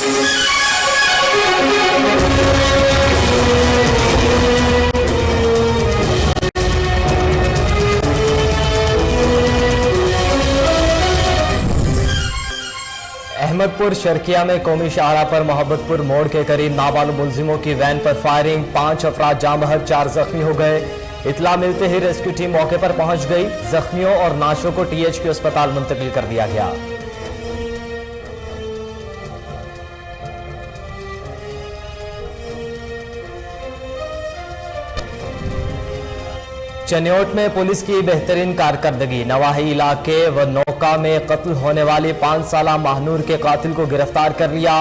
अहमदपुर शर्किया में कौमी शाहरा पर मोहब्बतपुर मोड़ के करीब नाबालिग मुलजिमों की वैन पर फायरिंग, 5 अफराद जाम बहक, 4 जख्मी हो गए। इतला मिलते ही रेस्क्यू टीम मौके पर पहुंच गई। जख्मियों और नाशों को THQ अस्पताल मुंतकिल कर दिया गया। चन्योट में पुलिस की बेहतरीन कारकर्दगी, नवाही इलाके व नौका में कत्ल होने वाले 5 साला महानूर के कातिल को गिरफ्तार कर लिया।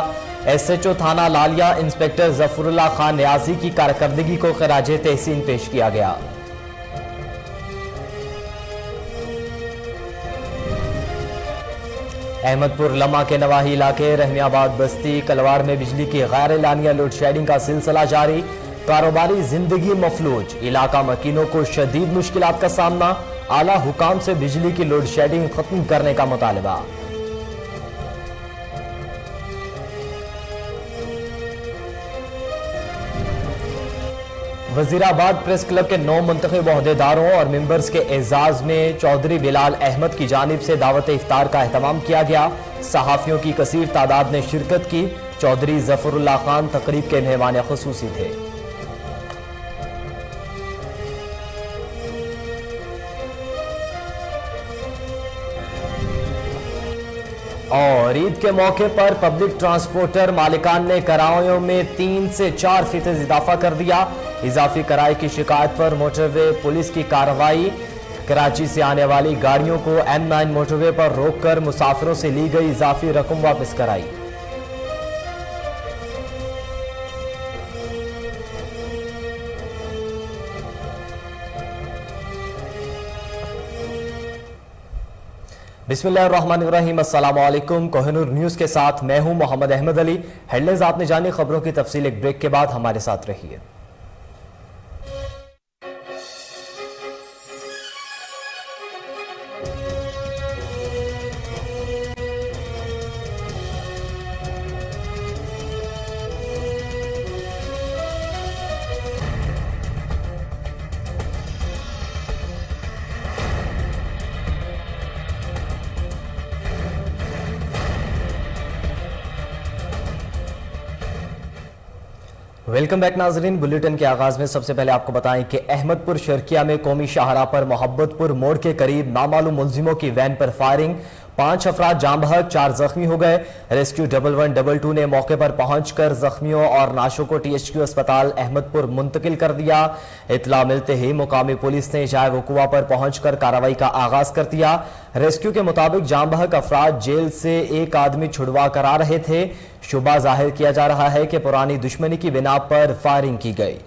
SHO थाना लालिया इंस्पेक्टर जफरुल्लाह खान न्याजी की कारकर्दगी को खराजे तहसीन पेश किया गया। अहमदपुर लम्हा के नवाही इलाके रहमियाबाद बस्ती कलवाड़ में बिजली की गैर एलानिया लोड शेडिंग का सिलसिला जारी, कारोबारी जिंदगी मफलूज, इलाका मकीनों को शदीद मुश्किलात का सामना, आला हुकाम से बिजली की लोड शेडिंग खत्म करने का मुतालबा। वजीराबाद प्रेस क्लब के 9 मुंतखब ओहदेदारों और मेंबर्स के एजाज में चौधरी बिलाल अहमद की जानिब से दावत इफ्तार का एहतमाम किया गया। सहाफियों की कसीर तादाद ने शिरकत की। चौधरी जफरुल्लाह खान तकरीब के मेहमान खुसूसी थे। और ईद के मौके पर पब्लिक ट्रांसपोर्टर मालिकान ने किरायों में 3 से 4% इजाफा कर दिया। इजाफी किराए की शिकायत पर मोटरवे पुलिस की कार्रवाई, कराची से आने वाली गाड़ियों को M9 मोटरवे पर रोककर मुसाफिरों से ली गई इजाफी रकम वापस कराई। बिस्मिल्लाहिर्रहमानिर्रहीम, अस्सलामु अलैकुम। कोहिनूर न्यूज़ के साथ मैं हूं मोहम्मद अहमद अली। हेडलाइंस आपने जानी, खबरों की तफसील एक ब्रेक के बाद हमारे साथ रहिए। वेलकम बैक नाजरीन। बुलेटिन के आगाज में सबसे पहले आपको बताएं कि अहमदपुर शर्किया में कौमी शाहरा पर मोहब्बतपुर मोड़ के करीब नामालूम मुलजिमों की वैन पर फायरिंग, 5 अफराद जाम बहक, 4 जख्मी हो गए। रेस्क्यू 1112 ने मौके पर पहुंचकर जख्मियों और नाशों को THQ अस्पताल अहमदपुर मुंतकिल कर दिया। इतला मिलते ही मुकामी पुलिस ने जाए वकुआ पर पहुंचकर कार्रवाई का आगाज कर दिया। रेस्क्यू के मुताबिक जाम बहक अफराद जेल से एक आदमी छुड़वा कर आ रहे थे। शुबा जाहिर किया जा रहा है कि पुरानी दुश्मनी की बिना पर फायरिंग की गई।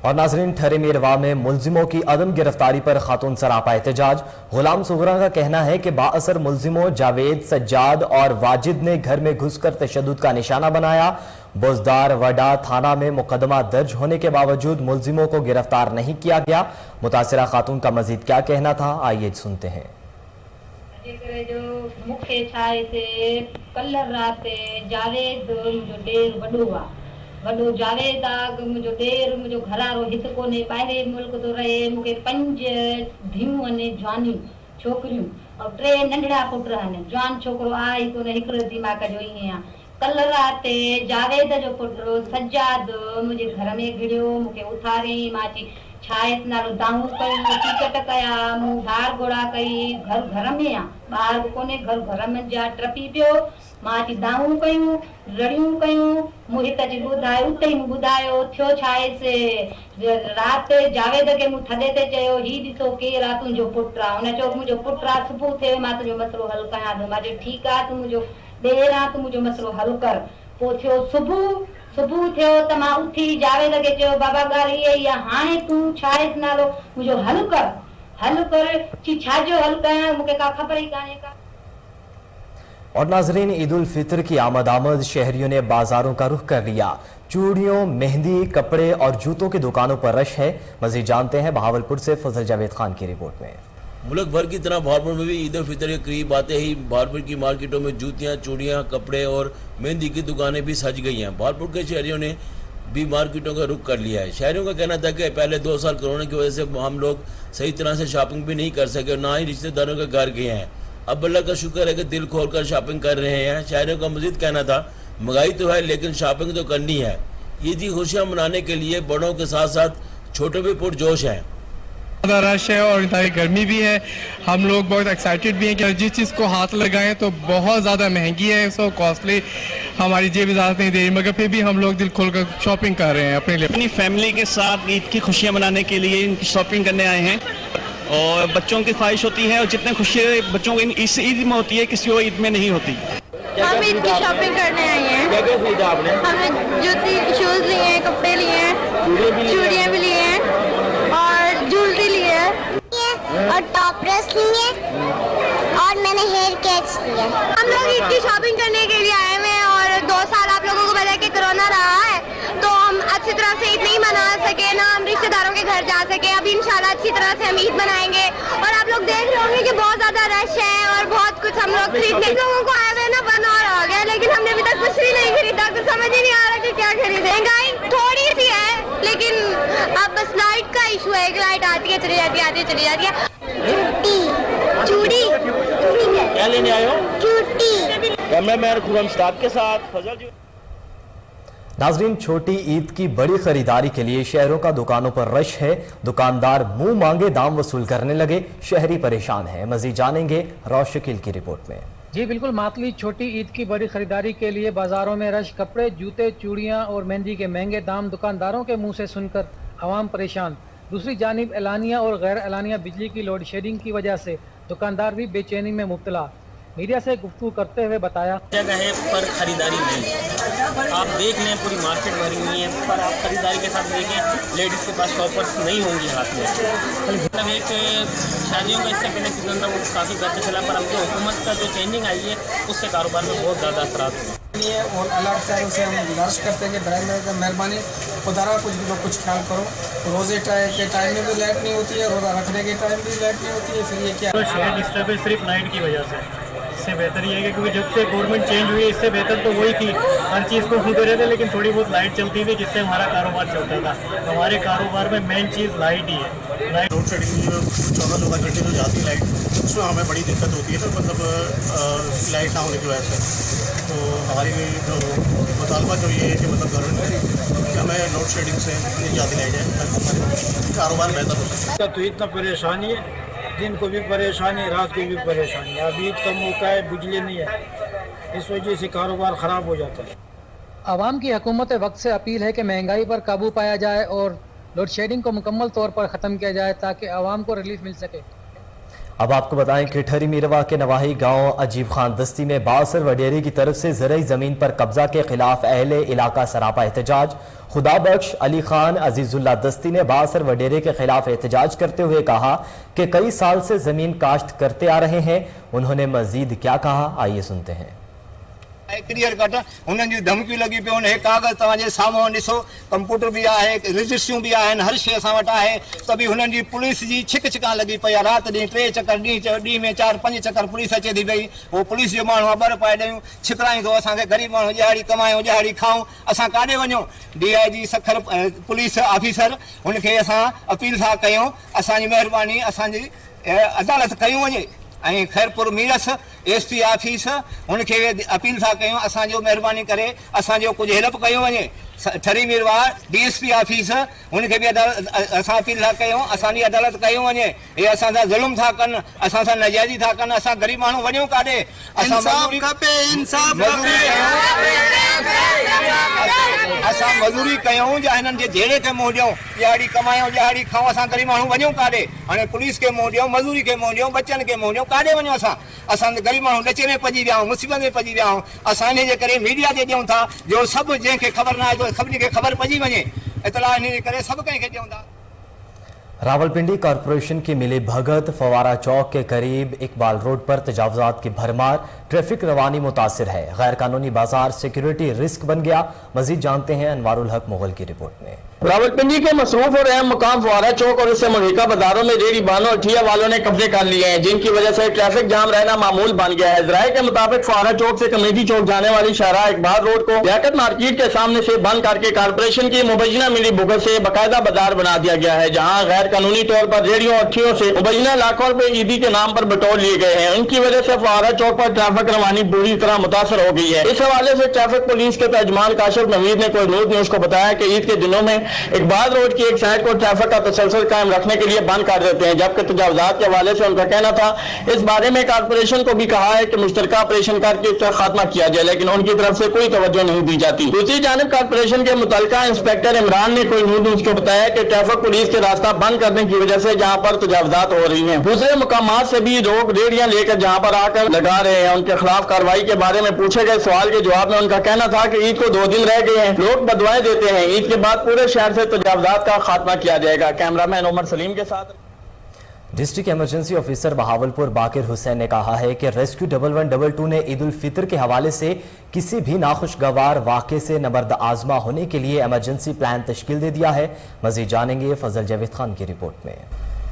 और नाजरीन, ठहरे मीरवा में मुलजिमों की अदम गिरफ्तारी पर खातून सरापा एहतजाज। गुलाम सुगरा का कहना है कि बाअसर मुलजिमों जावेद, सज्जाद और वाजिद ने घर में घुसकर तशद्दुद का निशाना बनाया। बोजदार वडा थाना में मुकदमा दर्ज होने के बावजूद मुलजिमों को गिरफ्तार नहीं किया गया। मुतासिरा खातून का मजीद क्या कहना था, आइए सुनते हैं। जो मुख्य छाए से कल रात जावेद जो डेर वडुआ वडो जावेद आ मुझो डेर मुझो घरारो हित कोने बाहरे मुल्क तो रहे। मुके 5 धियूं अने जवानी छोकरियूं और 3 नंढड़ा पुट आहिनि। जवान छोकरो आई कोने, हिकिड़ो दिमाग़ जो ईअं आहे। कल रात जावेद जो पुट सज्जाद मुझे घर में घिड़ियो, मुके उथारी। मां चई छाएस नालो दाऊ कयो, टिकट कया, मूं धार घोड़ा कई। घर में आ, ॿार कोने, घर में जा ट्रपी पियो। मां चई दाऊ कयूं, रड़ियूं कयूं। मूं हिक जी ॿुधायो, उते ई ॿुधायो थियो छाएसि। रात जावेद खे मूं थॾे ते चयो, ही ॾिसो केरु आहे, तुंहिंजो पुटु आहे। हुन चयो मुंहिंजो पुटु आहे, सुबुह थिए मां तुंहिंजो मसइलो हल कयां थो। मां चयो ठीकु आहे, तूं मुंहिंजो ॾेर आहे, तूं मुंहिंजो मसइलो हल कर। पोइ थियो सुबुह थियो त मां उथी जावेद खे चयो, बाबा ॻाल्हि इहा ई आहे, हाणे तूं छाएसि नालो मुंहिंजो हल कर। चई छाजो हल कयां, मूंखे का ख़बर ई कान्हे का। और नाजरीन, ईद उल फितर की आमद शहरियों ने बाजारों का रुख कर लिया। चूड़ियों, मेहंदी, कपड़े और जूतों की दुकानों पर रश है। मजीद जानते हैं बहावलपुर से फजल जावेद खान की रिपोर्ट में। मुल्क भर की तरह बहारपुर में भी ईद उल फितर के करीब आते ही बहारपुर की मार्केटों में जूतियां, चूड़ियां, कपड़े और मेहंदी की दुकानें भी सज गई हैं। बहारपुर के शहरियों ने भी मार्केटों का रुख कर लिया है। शहरियों का कहना था कि पहले 2 साल कोरोना की वजह से हम लोग सही तरह से शॉपिंग भी नहीं कर सके और ना ही रिश्तेदारों के घर गए हैं। अब अल्लाह का शुक्र है कि दिल खोल कर शॉपिंग कर रहे हैं। शहरियों का मजीद कहना था महंगाई तो है लेकिन शॉपिंग तो करनी है। ईद की खुशियाँ मनाने के लिए बड़ों के साथ साथ छोटे भी पुरजोश हैं। ज़्यादा रश है और इतना गर्मी भी है। हम लोग बहुत एक्साइटेड भी हैं कि जिस चीज़ को हाथ लगाएं तो बहुत ज़्यादा महंगी है, सो कॉस्टली, हमारी जेब इजाज़त नहीं दे रही, मगर फिर भी हम लोग दिल खोल कर शॉपिंग कर रहे हैं अपने लिए। अपनी फैमिली के साथ ईद की खुशियाँ मनाने के लिए शॉपिंग करने आए हैं और बच्चों की ख्वाहिश होती है और जितने खुशी बच्चों को इस ईद में होती है किसी और ईद में नहीं होती। हम ईद की शॉपिंग करने आए हैं। क्या क्या खरीदा आपने? हमने जूती, शूज लिए हैं, कपड़े लिए हैं, चूड़ियाँ भी लिए हैं और ज्वेलरी लिए है और टॉप ड्रेस लिए और मैंने हेयर कैच लिया। हम लोग ईद की शॉपिंग करने के लिए आए हुए हैं और 2 साल आप लोगों को पता है कि कोरोना रहा है तो हम अच्छी तरह से ईद नहीं मना सके, ना हम रिश्तेदारों के घर जा सके। अभी इंशाल्लाह अच्छी तरह से हम ईद मनाएंगे और आप लोग देख रहे होंगे कि बहुत ज्यादा रश है और बहुत कुछ हम लोग खरीदने लोगों को आए हुए ना 1 और हो गया, लेकिन हमने अभी तक कुछ भी नहीं खरीदा, कुछ समझ ही नहीं आ रहा कि क्या खरीदे। महंगाई थोड़ी सी है लेकिन अब बस लाइट का इशू है, एक लाइट आती है चली जाती है, आती है चली जाती है। चूड़ी क्या लेने आए हो? चूड़ी कैमरामैन खुरम स्टाफ के साथ फजल जी। नाजरीन, छोटी ईद की बड़ी खरीदारी के लिए शहरों का दुकानों पर रश है। दुकानदार मुंह मांगे दाम वसूल करने लगे, शहरी परेशान हैं। मजीद जानेंगे रोशकील की रिपोर्ट में। जी बिल्कुल मातली, छोटी ईद की बड़ी खरीदारी के लिए बाजारों में रश, कपड़े, जूते, चूड़ियां और मेहंदी के महंगे दाम दुकानदारों के मुंह से सुनकर आवाम परेशान। दूसरी जानिब एलानिया और गैर एलानिया बिजली की लोड शेडिंग की वजह से दुकानदार भी बेचैनी में मुब्तला। मीडिया से गुफ्तगू करते हुए बताया, जगह है पर खरीदारी नहीं। आप देख लें पूरी मार्केट भरी हुई है पर आप खरीदारी के साथ देखें लेडीज़ के पास शॉपर्स नहीं होंगी हाथ में। मतलब एक शादियों का इससे पहले सीजन था वो काफ़ी बेहतर चला पर अब जो हुकूमत का जो चेंजिंग आई है उससे कारोबार में बहुत ज़्यादा असरात हुआ और अलर्ट है उसे हम गुजारिश करते हैं कि ड्राइवर मेहरबानी खुदारा कुछ ख्याल करो। रोज़े के टाइम में भी लाइट नहीं होती है, रोज़ा रखने के टाइम भी लाइट नहीं होती है, फिर ये क्या? तो शहर डिस्टर्ब है सिर्फ लाइट की वजह से। इससे बेहतर ये है कि क्योंकि जब से गवर्नमेंट चेंज हुई है इससे बेहतर तो वही थी, हर चीज़ को खुद रहे थे लेकिन थोड़ी बहुत लाइट चलती थी जिससे हमारा कारोबार चलता था। हमारे कारोबार में मेन चीज़ लाइट ही है। लाइट रोड शेडिंग 14-14 घंटे जो जाती लाइट उसमें हमें बड़ी दिक्कत होती है। तो मतलब लाइट ना होने की वजह से तो हमारी जो मुतालबा जो ये है कि मतलब गवर्नमेंट कि हमें लोड शेडिंग से इतनी ज़्यादा लाइट है कारोबार बेहतर हो सकता है। तो इतना परेशानी है, दिन को भी परेशानी, रात को भी परेशानी। अब ईद का मौका है, बिजली नहीं है, इस वजह से कारोबार ख़राब हो जाता है। आवाम की हुकूमत वक्त से अपील है कि महंगाई पर काबू पाया जाए और लोड शेडिंग को मुकम्मल तौर पर ख़त्म किया जाए ताकि आवाम को रिलीफ मिल सके। अब आपको बताएं कि ठहरी मीरवा के नवाही गांव अजीब खान दस्ती में बासर वडेरी की तरफ से ज़रई ज़मीन पर कब्जा के खिलाफ अहले इलाका सरापा एहतजाज। खुदा बख्श अली खान अजीजुल्ला दस्ती ने बासर वडेरे के खिलाफ एहतजाज करते हुए कहा कि कई साल से ज़मीन काश्त करते आ रहे हैं। उन्होंने मजीद क्या कहा, आइए सुनते हैं। क्लियर कट उन्हनि जी धमकियूं लॻी पियूं आहिनि। हे कागज़ तव्हांजे साम्हूं ॾिसो, कंप्यूटर बि आहे, रजिस्ट्रियूं बि आहिनि, हर शइ असां वटि आहे। त बि हुननि जी पुलिस जी छिक छिका लॻी पई आहे। राति ॾींहुं 3 चकर, ॾींहं में 4-5 चकर पुलिस अचे थी पई। उहो पुलिस जो माण्हू अबर पाए ॾियूं, छिकरायूं थो असांखे, ग़रीब माण्हू ॾियाड़ी कमायूं, ॾियाड़ी खाऊं, असां काॾे वञूं? DIG सखर पुलिस ऑफिसर हुनखे असां अपील था कयूं, असांजी महिरबानी असांजी अदालत कयूं वञे। ऐं खैरपुर मीरस SP ऑफिस हुनखे अपील था कयूं, असांजो महिरबानी करे असांजो कुझु हेल्प कयो वञे। ठरी मीरवा DSP ऑफिस हुनखे बि असां अपील था कयूं, असांजी अदालत कयूं वञे। हे असां सां ज़ुल्म था कनि, असां सां नाजाइज़ी था कनि, असां ग़रीब माण्हू वञूं काॾे? असां मज़ूरी कयूं या हिननि जे जहिड़े खे मुंहुं ॾियूं, ॾियाड़ी कमायूं, ॾियाड़ी खाऊं, असां ग़रीब माण्हू वञूं काॾे? हाणे पुलिस खे मुंहुं ॾियूं, मज़ूरी खे मुंहुं ॾियूं, बच्चनि खे मुंहुं ॾियूं, काॾे वञूं असां ग़रीब माण्हू ॾचे में पइजी विया आहियूं, मुसीबत में पइजी विया आहियूं। असां इन जे करे मीडिया ते ॾियूं था जो सभु जंहिंखे ख़बर न आहे तो सभिनी खे ख़बर पइजी वञे। इतला इन जे करे सभु कंहिंखे ॾियूं था। रावलपिंडी कॉरपोरेशन की मिली भगत, फवारा चौक के करीब इकबाल रोड पर तजावुजात की भरमार, ट्रैफिक रवानी मुतासिर है। गैर कानूनी बाजार सिक्योरिटी रिस्क बन गया। मजीद जानते हैं अनवारुल हक मुगल की रिपोर्ट में। रावलपिंडी के मसरूफ और अहम मुकाम फुआरा चौक और इससे मुल्हिका बाजारों में रेहड़ी बानों और ठिया वालों ने कब्जे कर लिए हैं, जिनकी वजह से ट्रैफिक जाम रहना मामूल बन गया है। जराये के मुताबिक फुआरा चौक से कमेटी चौक जाने वाली शाहराह इकबाल रोड को लियाकत मार्केट के सामने से बंद करके कारपोरेशन की मुबैना मिली भुगत से बाकायदा बाजार बना दिया गया है, जहाँ गैर कानूनी तौर पर रेहड़ियों और ठियों से मुबैना लाखों रुपए ईदी के नाम पर बटोर लिए गए हैं। इनकी वजह से फुआरा चौक पर ट्रैफिक रवानी बुरी तरह मुतासर हो गई है। इस हवाले से ट्रैफिक पुलिस के तर्जमान काशिफ नवीद ने कोहिनूर न्यूज को बताया कि ईद के दिनों में इकबाल रोड की एक साइड को ट्रैफिक का तसलसल कायम रखने के लिए बंद कर देते हैं, जबकि तजावुजात के हवाले से उनका कहना था इस बारे में कारपोरेशन को भी कहा है कि मुश्तरका ऑपरेशन करके इसका खात्मा किया जाए, लेकिन उनकी तरफ से कोई तवज्जो नहीं दी जाती। दूसरी जानिब कारपोरेशन के मुतल्लिका इंस्पेक्टर इमरान ने कोहिनूर न्यूज को बताया कि ट्रैफिक पुलिस के रास्ता बंद करने की वजह से जहाँ पर तजावुजात हो रही है, दूसरे मुकामात से भी लोग रेहड़ियां लेकर जहाँ पर आकर लगा रहे हैं। उनके खिलाफ कार्रवाई के बारे में पूछे गए सवाल के जवाब में उनका कहना था कि ईद को 2 दिन रह गए हैं, लोग बदवाएं देते हैं, ईद के बाद पूरे शहर से तजावुजात का खात्मा किया जाएगा। कैमरामैन उमर सलीम के साथ। डिस्ट्रिक्ट इमरजेंसी ऑफिसर बहावलपुर बाकिर हुसैन ने कहा है कि रेस्क्यू 1122 ने ईद उल फितर के हवाले से किसी भी नाखुशगवार वाक़े से नबर्द आजमा होने के लिए इमरजेंसी प्लान तश्कील दे दिया है। मजीद जानेंगे फजल जावेद खान की रिपोर्ट में।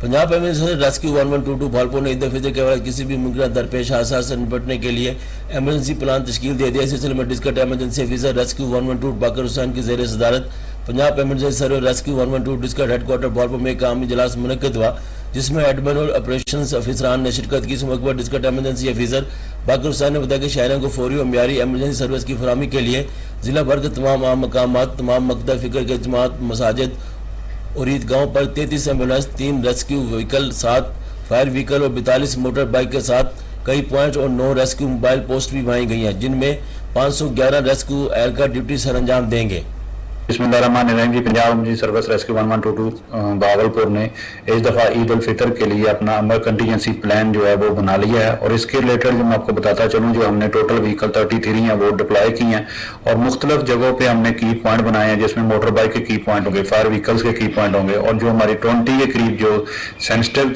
पंजाब एमरजेंसी रेस्क्यू 1122 भावलपुर ने ईद उल फितर के बाद किसी भी मुमकिन दरपेश हादसा से निपटने के लिए इमरजेंसी प्लान तश्कील दे दिया। इस सिलसिले में डिस्ट्रिक्ट इमरजेंसी ऑफिसर रेस्क्यू 112 बाकिर हुसैन की ज़ेर सदारत Punjab emergency service rescue 112 district headquarter Bahawalpur में एक आमी इजलास मुनक्किद हुआ, जिसमें एडमिन और ऑपरेशंस अफसरान ने शिरकत की। इस मौके पर डिस्ट्रिक्ट इमरजेंसी ऑफिसर बाकिर हुसैन ने बताया कि शहरों को फौरी और म्यारी एमरजेंसी सर्विस की फराहमी के लिए जिला भर के तमाम आम मकामात, तमाम मकतब फिक्र के जमात, मसाजिद और ईदगाहों पर 33 ambulance, 3 rescue vehicle, 7 fire vehicle और 42 मोटर बाइक के साथ कई पॉइंट और 9 रेस्क्यू मोबाइल पोस्ट भी बनाई गई हैं, जिनमें 511 रेस्क्यू एहलकार ड्यूटी सर अंजाम देंगे। बिस्मिल्लाहिर्रहमानिर्रहीम जी। Punjab emergency service rescue 1122 Bahawalpur ने इस दफ़ा ईद उल फितर के लिए अपना अमर कंटीजेंसी प्लान जो है वो बना लिया है, और इसके रिलेटेड जो मैं आपको बताता चलूँ, जो हमने टोटल व्हीकल 33 हैं वो डिप्लॉय की हैं, और मुख्तलिफ जगहों पे हमने की पॉइंट बनाए हैं, जिसमें मोटर बाइक के की पॉइंट होंगे, फायर व्हीकल्स के की पॉइंट होंगे, और जो हमारी 20 के करीब जो सेंसिटिव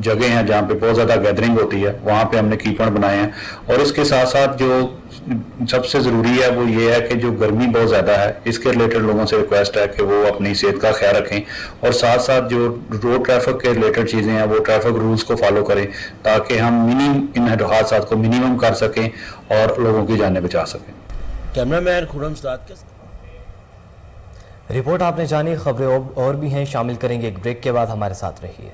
जगह हैं जहाँ पे बहुत ज़्यादा गैदरिंग होती है, वहाँ पे हमने की पॉइंट बनाए हैं। और इसके साथ साथ जो सबसे ज़रूरी है वो ये है कि जो गर्मी बहुत ज़्यादा है, इसके रिलेटेड लोगों से रिक्वेस्ट है कि वो अपनी सेहत का ख्याल रखें, और साथ साथ जो रोड ट्रैफिक के रिलेटेड चीज़ें हैं वो ट्रैफिक रूल्स को फॉलो करें, ताकि हम इन हादसात को मिनिमम कर सकें और लोगों की जानें बचा सकें। कैमरामैन खुरम साद के रिपोर्ट आपने जानी। खबरें और भी हैं, शामिल करेंगे एक ब्रेक के बाद। हमारे साथ रहिए।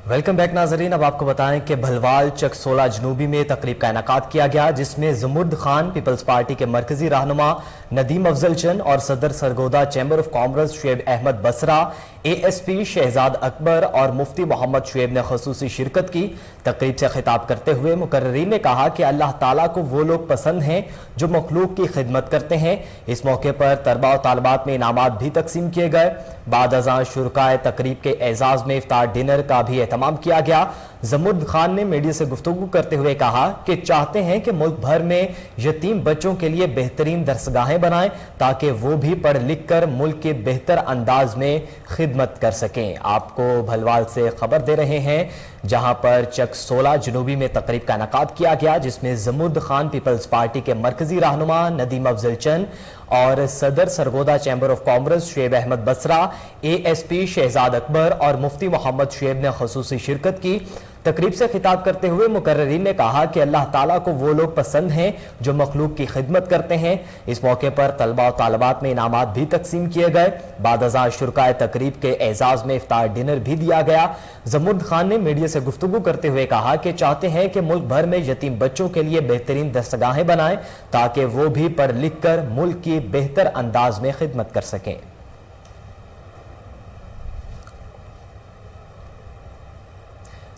वेलकम बैक नाजरीन। अब आपको बताएं कि भलवाल चक 16 जनूबी में तकरीब का इनेकाद किया गया, जिसमें ज़मुर्द खान पीपल्स पार्टी के मरकजी रहनुमा नदीम अफजल चंद और सदर Sargodha chamber of commerce Shoaib Ahmed Basra, ASP Shahzad Akbar और मुफ्ती मोहम्मद शुएब ने खसूसी शिरकत की। तकरीब से खिताब करते हुए मुकर्रीन ने कहा कि अल्लाह ताला को वो लोग पसंद हैं जो मखलूक की खिदमत करते हैं। इस मौके पर तलबा और तालिबात में इनामात भी तकसीम किए गए। बाद अज़ां शुरकाए तकरीब के एजाज में इफ्तार डिनर का भी एहतमाम किया गया। ज़मुर्द खान ने मीडिया से गुफ्तगू करते हुए कहा कि चाहते हैं कि मुल्क भर में यतीम बच्चों के लिए बेहतरीन दरसगाहें बनाएं, ताकि वो भी पढ़ लिख कर मुल्क के बेहतर अंदाज में खिदमत कर सकें। आपको भलवाल से खबर दे रहे हैं, जहां पर चक 16 जनूबी में तकरीब का इनेकाद किया गया, जिसमें ज़मुर्द खान पीपल्स पार्टी के मरकजी रहनुमा नदीम अफजल चंद और सदर Sargodha chamber of commerce Shoaib Ahmed Basra, ASP Shahzad Akbar और मुफ्ती मोहम्मद शुएब ने खसूसी शिरकत की। तकरीब से खिताब करते हुए मुकर्रीन ने कहा कि अल्लाह ताला को वो लोग पसंद हैं जो मखलूक की खिदमत करते हैं। इस मौके पर तलबा और तालिबात में इनामात भी तकसीम किए गए। बाद अज़ां शुरकाए तकरीब के एजाज में इफ्तार डिनर भी दिया गया। ज़मुर्द खान ने मीडिया से गुफ्तगू करते हुए कहा कि चाहते हैं कि मुल्क भर में यतीम बच्चों के लिए बेहतरीन दरसगाहें बनाएं, ताकि वो भी पढ़ लिख कर मुल्क की बेहतर अंदाज में खिदमत कर सकें।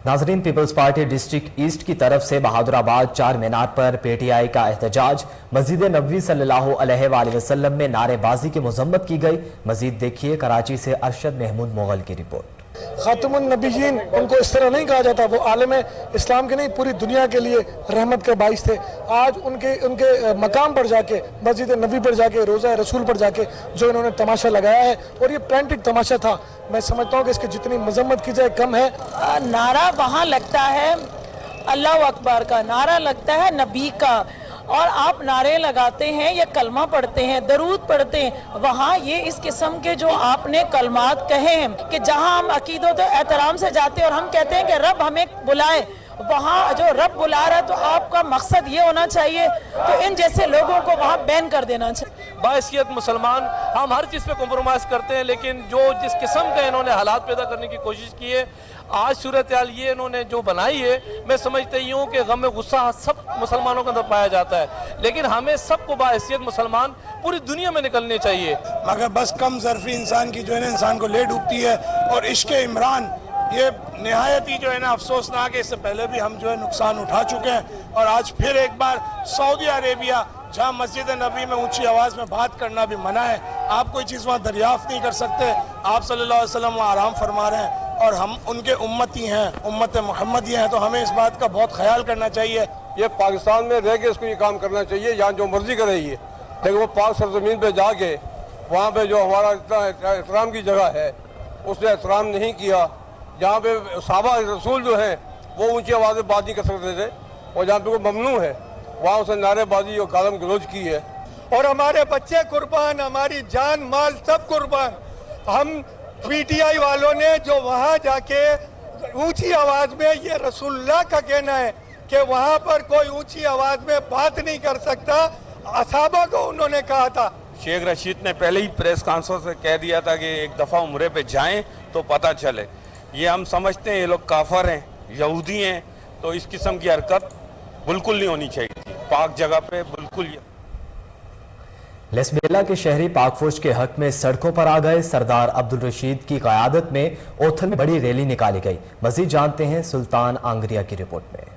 नाजरीन, पीपल्स पार्टी डिस्ट्रिक्ट ईस्ट की तरफ से बहादुराबाद 4 मीनार पर PTI का एहतजाज, मस्जिद नबवी सल्लल्लाहु अलैहि वसल्लम में नारेबाजी की मजम्मत की गई। मजीद देखिए कराची से अरशद महमूद मुगल की रिपोर्ट। खातमुन नबीयीन उनको इस तरह नहीं कहा जाता, वो आलम इस्लाम के नहीं पूरी दुनिया के लिए रहमत का बाइस थे। आज उनके मकाम पर जाके, मस्जिद नबी पर जाके, रोज़ा रसूल पर जाके जो इन्होंने तमाशा लगाया है, और ये प्लांटेड तमाशा था, मैं समझता हूँ कि इसकी जितनी मजम्मत की जाए कम है। नारा वहाँ लगता है अल्लाह अकबर का, नारा लगता है नबी का, और आप नारे लगाते हैं या कलमा पढ़ते हैं, दरूद पढ़ते हैं, वहाँ ये इस किस्म के जो आपने कलमात कहे हैं कि जहाँ हम अकीदत एहतराम से जाते हैं और हम कहते हैं कि रब हमें बुलाए, वहाँ जो रब बुला रहा है तो आपका मकसद ये होना चाहिए, तो इन जैसे लोगों को वहाँ बैन कर देना चाहिए। बाहैसियत मुसलमान हम हर चीज़ पे कॉम्प्रोमाइज़ करते हैं, लेकिन जो जिस किस्म के इन्होंने हालात पैदा करने की कोशिश की है, आज सूरत हाल ये इन्होंने जो बनाई है, मैं समझता ही हूँ कि गम गुस्सा सब मुसलमानों के अंदर पाया जाता है, लेकिन हमें सबको बाहैसियत मुसलमान पूरी दुनिया में निकलने चाहिए। मगर बस कम ज़र्फ़ी इंसान की जो है ना इंसान को ले डूबती है, और इश्क़ इमरान ये नहायत ही जो है ना अफसोसनाक है। इससे पहले भी हम जो है नुकसान उठा चुके हैं, और आज फिर एक बार सऊदी अरेबिया जहाँ मस्जिद नबी में ऊंची आवाज़ में बात करना भी मना है, आप कोई चीज़ वहाँ दरियाफ्त नहीं कर सकते। आप सल्लल्लाहु अलैहि वसल्लम वहाँ आराम फरमा रहे हैं, और हम उनके उम्मती हैं, उम्मत मोहम्मदी हैं, तो हमें इस बात का बहुत ख्याल करना चाहिए। ये पाकिस्तान में रह के इसको ये काम करना चाहिए, यहाँ जो मर्जी करे ये, लेकिन वो पाक सरजमीन पे जाके वहाँ पे जो हमारा इतना एहतराम की जगह है उसने एहतराम नहीं किया। जहाँ पे सहाबा रसूल जो हैं वो ऊंची आवाज़ में बात नहीं कर सकते थे, और जहाँ पे वो ममनू है वहाँ उसने नारेबाजी और गालम गलोच की है। और हमारे बच्चे कुर्बान, हमारी जान माल सब कुर्बान। हम पीटीआई वालों ने जो वहाँ जाके ऊंची आवाज़ में, ये रसूलुल्लाह का कहना है कि वहाँ पर कोई ऊंची आवाज़ में बात नहीं कर सकता, असहाबा को उन्होंने कहा था। शेख रशीद ने पहले ही प्रेस कॉन्फ्रेंस से कह दिया था कि एक दफ़ा उम्रे पे जाएं तो पता चले। ये हम समझते हैं ये लोग काफर हैं, यहूदी हैं, तो इस किस्म की हरकत बिल्कुल नहीं होनी चाहिए थी पाक जगह पे, बिल्कुल। लेसबेला के शहरी पाक फौज के हक में सड़कों पर आ गए। सरदार अब्दुल रशीद की क़यादत में ओथल में बड़ी रैली निकाली गई। मजीद जानते हैं सुल्तान आंगरिया की रिपोर्ट में।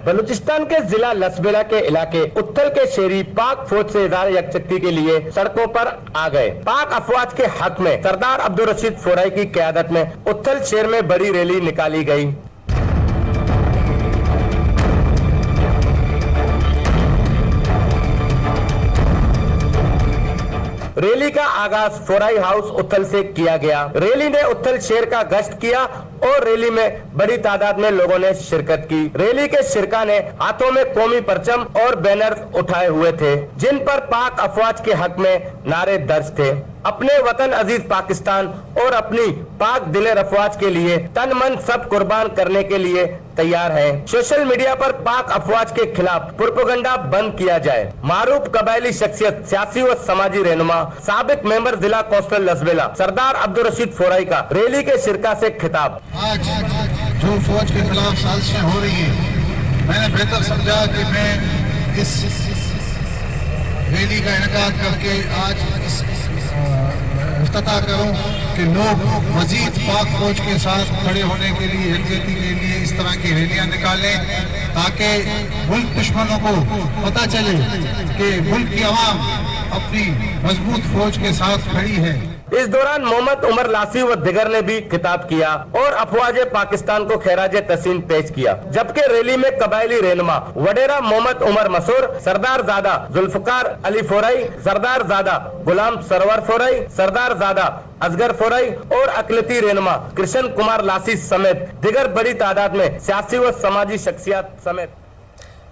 बलूचिस्तान के जिला लसबेला के इलाके उत्थल के शहरी पाक फौज से इज़हार यकजहती के लिए सड़कों पर आ गए। पाक अफवाज के हक में सरदार अब्दुल रशीद फोराई की क़यादत में उत्थल शहर में बड़ी रैली निकाली गई। रैली का आगाज फोराई हाउस उत्थल से किया गया। रैली ने उत्थल शहर का गश्त किया और रैली में बड़ी तादाद में लोगों ने शिरकत की। रैली के शिरका ने हाथों में कौमी परचम और बैनर उठाए हुए थे, जिन पर पाक अफवाज के हक में नारे दर्ज थे। अपने वतन अजीज पाकिस्तान और अपनी पाक दिलेर अफवाज के लिए तन मन सब कुर्बान करने के लिए तैयार है। सोशल मीडिया पर पाक अफवाज के खिलाफ प्रोपेगेंडा बंद किया जाए। मारूफ कबायली शख्सियत, सियासी व समाजी रहनुमा, साबिक मेंबर जिला कौंसिल लसबेला सरदार अब्दुल रशीद फोराई का रैली के शिरका से खिताब। आज जो फौज के खिलाफ साजिशें हो रही है, मैंने बेहतर समझा कि मैं इस रैली का इनेकाद करके आज इफ्तिताह करूं कि लोग मजीद पाक फौज के साथ खड़े होने के लिए, यकजहती के लिए इस तरह की रैलियां निकालें, ताकि मुल्क दुश्मनों को पता चले कि मुल्क की आवाम अपनी मजबूत फौज के साथ खड़ी है। इस दौरान मोहम्मद उमर लासी व दिगर ने भी खिताब किया और अफवाज पाकिस्तान को खैराज तहसीन पेश किया। जबकि रैली में कबायली रहनुमा वडेरा मोहम्मद उमर मसूर, सरदार ज़ादा जुल्फकार अली फोराई, सरदार ज़ादा गुलाम सरवर फोराई, सरदार ज़ादा असगर फोराई और अकलती रहनुमा कृष्ण कुमार लासी समेत दिगर बड़ी तादाद में सियासी व समाजी शख्सियत समेत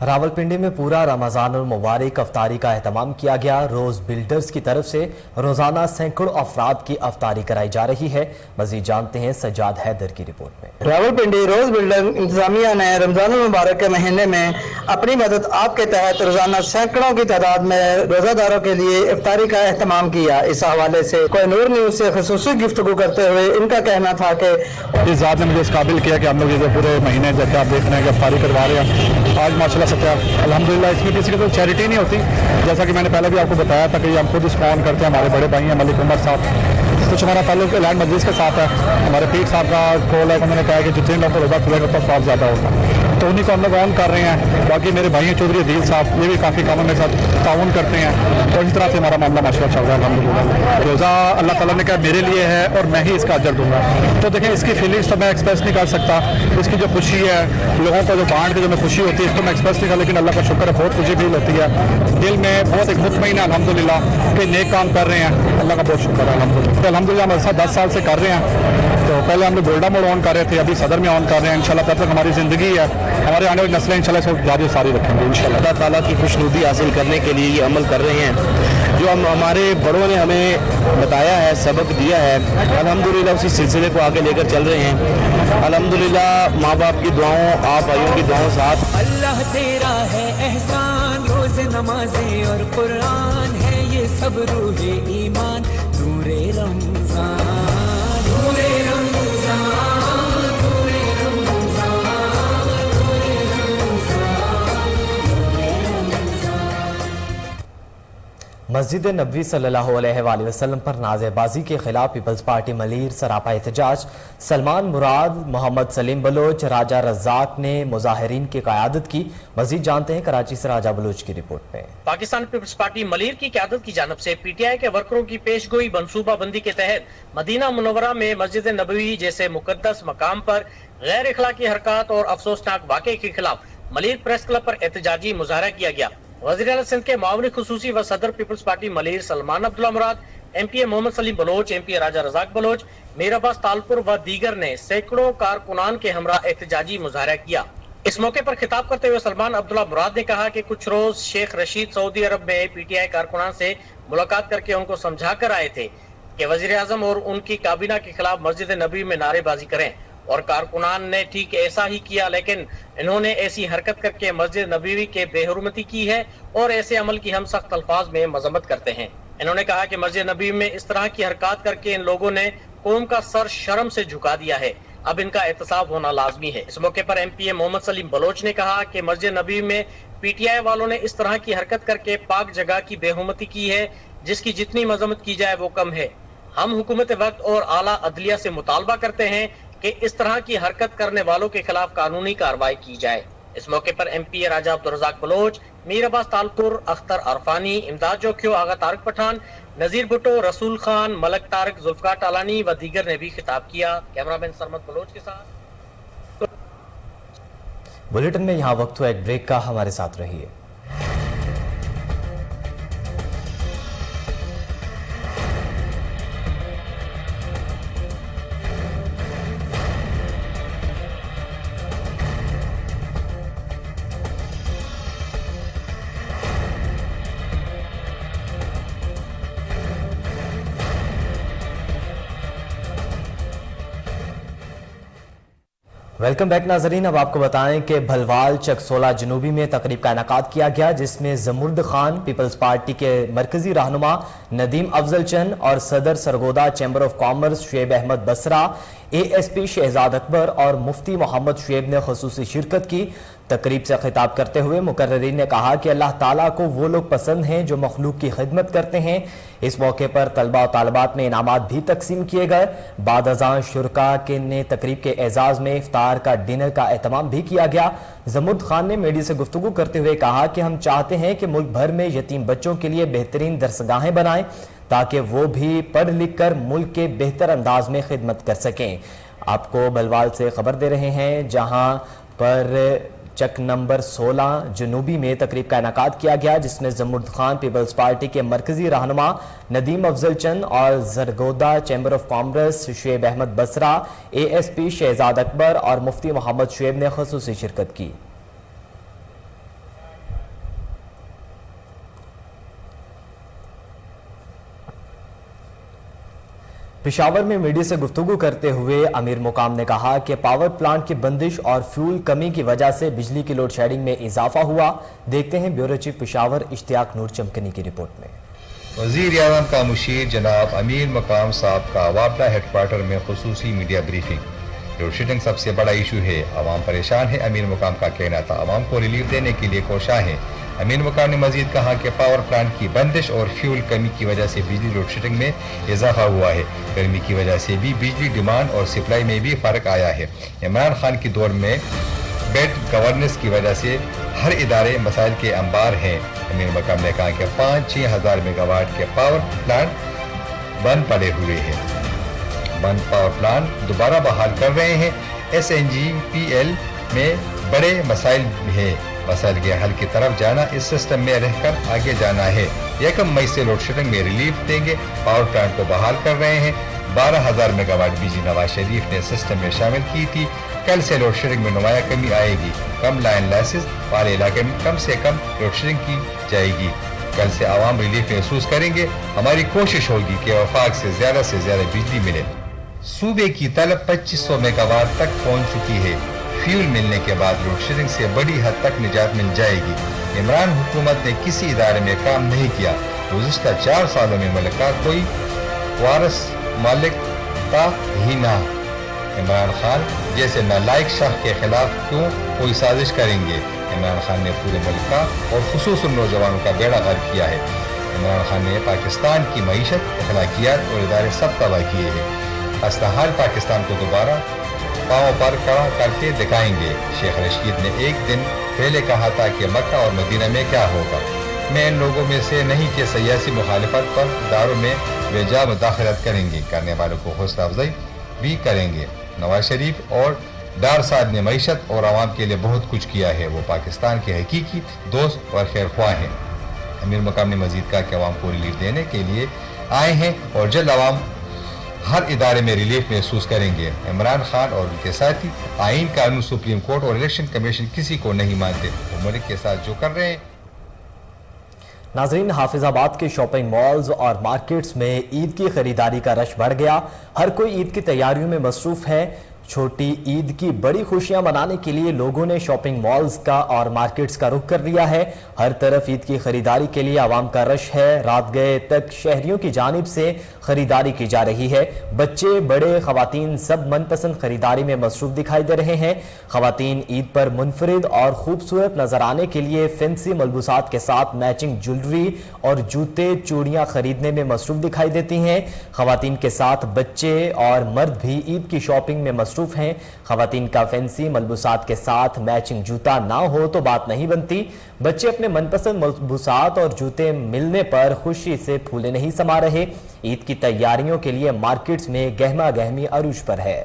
रावलपिंडी में पूरा रमजान मुबारक अफ्तारी का एहतमाम किया गया। रोज बिल्डर्स की तरफ से रोजाना सैकड़ों अफराद की अफ्तारी कराई जा रही है। मजीद जानते हैं सज्जाद हैदर की रिपोर्ट में। रावलपिंडी रोज बिल्डर इंतजामिया ने रमजान मुबारक के महीने में अपनी मदद आप के तहत रोजाना सैकड़ों की तादाद में रोजादारों के लिए इफ्तारी का एहतमाम किया। इस हवाले से कोहिनूर न्यूज से खुसूसी गुफ्तगू करते हुए इनका कहना था कि इस ज़ात ने मुझे इस काबिल किया कि हम लोग ये पूरे महीने जैसे आप देख रहे हैं कि अफ्तारी करवा रहे हैं। आज माशाल्लाह अल्हम्दुलिल्लाह इसमें किसी की तो चैरिटी नहीं होती, जैसा कि मैंने पहले भी आपको बताया था कि हम खुद स्पॉन करते हैं। हमारे बड़े भाई हैं मलिक उमर साहब, कुछ हमारा ताल्लुक लैंड मजलिस के साथ है। हमारे पीर साहब का कॉल है, उन्होंने कहा कि जितने लोगों को रोज़ा खुलेगा तो स्वाब ज़्यादा होगा। तो उन्हीं को हम लोग ऑन कर रहे हैं। बाकी मेरे भाई हैं चौधरी अदील साहब, ये भी काफ़ी कामों मेरे साथ ताउन करते हैं, तो इस तरह से हमारा मामला माशाल्लाह चल रहा है अल्हम्दुलिल्लाह। रोज़ा अल्लाह ताला ने कहा मेरे लिए है और मैं ही इसका अजर दूंगा। तो देखें, इसकी फीलिंग्स तो मैं एक्सप्रेस नहीं कर सकता, इसकी जो खुशी है लोगों को जो बांट के जो मैं खुशी होती है इसको मैं एक्सप्रेस नहीं कर, लेकिन अल्लाह का शुक्र है बहुत खुशी फील होती है दिल में, बहुत एक मुतमईन है अल्हम्दुलिल्लाह कि नेक काम कर रहे हैं, अल्लाह का बहुत शुक्र है अल्हम्दुलिल्लाह। अल्हम्दुलिल्लाह हमारे साथ 10 साल से कर रहे हैं, तो पहले हम लोग गोल्डा मोड़ ऑन कर रहे थे, अभी सदर में ऑन कर रहे हैं। इंशाल्लाह तब तक हमारी ज़िंदगी है, हमारे आने वाली नस्लें इंशाल्लाह इसको जारी सारी रखेंगे इंशाल्लाह। अल्लाह ताला की खुशनुदी हासिल करने के लिए ये अमल कर रहे हैं जो हम हमारे बड़ों ने हमें बताया है, सबक दिया है, अल्हम्दुलिल्लाह उसी सिलसिले को आगे लेकर चल रहे हैं। अल्हम्दुलिल्लाह माँ बाप की दुआओं, आप भाइयों की दुआओं साथ। अल्लाह तेरा है एहसान, रोज़ नमाज़ें और कुरान है ये सब रूहे ईमान, नूरे रमज़ान, नूरे रमज़ान, नूरे रमज़ान, नूरे रमज़ान, नूरे रमज़ान। मस्जिद नबवी सल्लल्लाहु अलैहि वसल्लम पर नाज़ेबाजी के खिलाफ पीपल्स पार्टी मलीर सरापा एहतजाज। सलमान मुराद, मोहम्मद सलीम बलोच, राजा रज़ाक ने मुजाहिरीन की क़यादत की। मज़ीद जानते हैं कराची से राजा बलोच की रिपोर्ट में। पाकिस्तान पीपल्स पार्टी मलीर की क़यादत की जानिब से पीटीआई के वर्करों की पेशगोई मनसूबाबंदी के तहत मदीना मुनव्वरा में मस्जिद नबवी जैसे मुकद्दस मकाम पर गैर इखलाकी हरकत और अफसोसनाक वाक़े के खिलाफ मलीर प्रेस क्लब पर एहतजाजी मुजाहरा किया गया। वज़ीर आला सिंध के मामूनी खुसूसी व सदर people's party Malir Salman Abdullah Murad, MPA Mohammad Saleem Baloch, MPA Raja Razzaq Baloch, Mir Abbas Talpur व दीगर ने सैकड़ों कारकुनान के हमरा एहतजाजी मुजाहरा किया। इस मौके पर खिताब करते हुए सलमान अब्दुल्ला मुराद ने कहा कि कुछ रोज शेख रशीद सऊदी अरब में पीटीआई कारकुनान से मुलाकात करके उनको समझा कर आए थे कि वज़ीर आज़म और उनकी काबीना के खिलाफ मस्जिद नबी में नारेबाजी करें, और कारकुनान ने ठीक ऐसा ही किया, लेकिन इन्होंने ऐसी हरकत करके मस्जिद नबवी के बेहुरमती की है और ऐसे अमल की हम सख्त अल्फाज में मजम्मत करते हैं। इन्होंने कहा कि मस्जिद नबी में इस तरह की हरकत करके इन लोगों ने कौम का सर शर्म से झुका दिया है, अब इनका एहतसाब होना लाजमी है। इस मौके पर एमपीए मोहम्मद सलीम बलोच ने कहा कि मस्जिद नबी में पीटीआई वालों ने इस तरह की हरकत करके पाक जगह की बेहुरमती की है, जिसकी जितनी मजम्मत की जाए वो कम है। हम हुकूमत वक्त और आला अदलिया से मुतालबा करते हैं कि इस तरह की हरकत करने वालों के खिलाफ कानूनी कार्रवाई की जाए। इस मौके पर एमपीए राजा अब्दुल रज़ाक बलोच, मीर अब्बास तालपुर, अख्तर अरफानी, इमदाद जोखियो, आगा तारक पठान, नजीर भुट्टो, रसूल खान, मलक तारक, जुल्फकार टालानी व दीगर ने भी खिताब किया। कैमरामैन सरमद बलोच के साथ। बुलेटिन में यहाँ वक्त हुआ एक ब्रेक का, हमारे साथ रहिए। वेलकम बैक नाजरीन। अब आपको बताएं कि भलवाल चकसोला जनूबी में तकरीब का इनेकाद किया गया, जिसमें जमुर्द खान, पीपल्स पार्टी के मरकजी रहनुमा नदीम अफजल चंद और सदर Sargodha chamber of commerce Shoaib Ahmed Basra, ASP Shahzad Akbar और मुफ्ती मोहम्मद शुएब ने खुसूसी शिरकत की। तकरीब से खिताब करते हुए मुकर्ररीन ने कहा कि अल्लाह ताला को वो लोग पसंद हैं जो मखलूक की खिदमत करते हैं। इस मौके पर तलबा और तालिबात में इनामात भी तकसीम किए गए। बाद अज़ान शुरका के ने तकरीब के एजाज में इफ्तार का डिनर का एहतमाम भी किया गया। जमुर्द खान ने मीडिया से गुफ्तगू करते हुए कहा कि हम चाहते हैं कि मुल्क भर में यतीम बच्चों के लिए बेहतरीन दरसगाहें बनाएं ताकि वो भी पढ़ लिख कर मुल्क के बेहतर अंदाज में खिदमत कर सकें। आपको बलवाल से खबर दे रहे हैं, जहां पर चक नंबर 16 जनूबी में तकरीब का इनेकाद किया गया, जिसमें जमुर्द खान, पीपल्स पार्टी के मरकजी रहनुमा नदीम अफजल चंद और Sargodha chamber of commerce Shoaib Ahmed Basra, ASP Shahzad Akbar और मुफ्ती मोहम्मद शुएब ने खुसूसी शिरकत की। पेशावर में मीडिया से गुफ्तगू करते हुए अमीर मुकाम ने कहा कि पावर प्लांट की बंदिश और फ्यूल कमी की वजह से बिजली की लोड शेडिंग में इजाफा हुआ। देखते हैं ब्यूरो चीफ पेशावर इश्तियाक नूर चमकनी की रिपोर्ट में। वज़ीर आज़म का मुशीर जनाब अमीर मुकाम साहब का वापला हेडक्वार्टर में खुसूसी मीडिया ब्रीफिंग। लोड शेडिंग सबसे बड़ा इशू है, आवाम परेशान है। अमीर मुकाम का कहना था आवाम को रिलीफ देने के लिए कोशा है। अमीर मुकाम ने मजीद कहा कि पावर प्लांट की बंदिश और फ्यूल कमी की वजह से बिजली लोड शेडिंग में इजाफा हुआ है। गर्मी की वजह से भी बिजली डिमांड और सप्लाई में भी फर्क आया है। इमरान खान के दौर में बेड गवर्नेंस की वजह से हर इदारे मसाइल के अंबार हैं। अमीर मकाम ने कहा कि 5-6 हज़ार मेगावाट के पावर प्लांट बंद पड़े हुए हैं। बंद पावर प्लांट दोबारा बहाल कर रहे हैं। SNGPL में बड़े मसाइल हैं। मसाइल के हल की तरफ जाना, इस सिस्टम में रहकर आगे जाना है। 1 मई से लोड शेडिंग में रिलीफ देंगे। पावर प्लांट को बहाल कर रहे हैं। 12,000 मेगावाट बिजली नवाज शरीफ ने सिस्टम में शामिल की थी। कल से लोड शेडिंग में नुमाया कमी आएगी। कम लाइन लॉसेस वाले इलाके में कम से कम लोड शेडिंग की जाएगी। कल से आवाम रिलीफ महसूस करेंगे। हमारी कोशिश होगी कि वफाक से ज़्यादा बिजली मिले। सूबे की तलब 2500 मेगावाट तक पहुंच चुकी है। फ्यूल मिलने के बाद लोड शेडिंग से बड़ी हद तक निजात मिल जाएगी। इमरान हुकूमत ने किसी इदारे में काम नहीं किया। गुज़िश्ता 4 सालों में मुल्क का कोई वारिस मालिक था ही ना। इमरान खान जैसे नालायक शाह के खिलाफ क्यों कोई साजिश करेंगे। इमरान खान ने पूरे मुल्क का और खुसूसन नौजवानों का बेड़ा गर्क किया है। इमरान खान ने पाकिस्तान की मईशत, अखलाकियात और इदारे सब तबाह किए हैं। हस्तहाल पाकिस्तान को दोबारा पाँव पर खड़ा करके दिखाएंगे। शेख रशीद ने एक दिन पहले कहा था कि मक्का और मदीना में क्या होगा। मैं इन लोगों में से नहीं कि सियासी मुखालिफत पर दारों में बेजा मुदाखलत करेंगे। करने वालों को हौसला अफजाई भी करेंगे। नवाज शरीफ और डार साहब ने मईशत और आवाम के लिए बहुत कुछ किया है। वो पाकिस्तान के हकीकी दोस्त और खैरख्वाह हैं। अमीर मकाम ने मजीद कहा कि आवाम को रिलीफ देने के लिए आए हैं और जल्द आवाम हर इदारे में रिलीफ महसूस करेंगे। इमरान खान और उनके साथी आईन, कानून, सुप्रीम कोर्ट और इलेक्शन कमीशन किसी को नहीं मानते। वो मुल्क के साथ जो कर रहे हैं। नाजरीन, हाफिजाबाद के शॉपिंग मॉल्स और मार्केट्स में ईद की खरीदारी का रश बढ़ गया। हर कोई ईद की तैयारियों में मसरूफ है। छोटी ईद की बड़ी खुशियां मनाने के लिए लोगों ने शॉपिंग मॉल्स का और मार्केट्स का रुख कर लिया है। हर तरफ ईद की खरीदारी के लिए आवाम का रश है। रात गए तक शहरियों की जानिब से खरीदारी की जा रही है। बच्चे, बड़े, खवातीन सब मनपसंद खरीदारी में मसरूफ दिखाई दे रहे हैं। खवातीन ईद पर मुनफरिद और खूबसूरत नजर आने के लिए फैंसी मलबूसात के साथ मैचिंग ज्वेलरी और जूते, चूड़ियां खरीदने में मसरूफ दिखाई देती हैं। खवातीन के साथ बच्चे और मर्द भी ईद की शॉपिंग में मसरूफ हैं। खवातीन का फैंसी मलबूसात के साथ मैचिंग जूता ना हो तो बात नहीं बनती। बच्चे अपने मनपसंद मलबूसात और जूते मिलने पर खुशी से फूले नहीं समा रहे। ईद की तैयारियों के लिए मार्केट्स में गहमा गहमी अरूज पर है।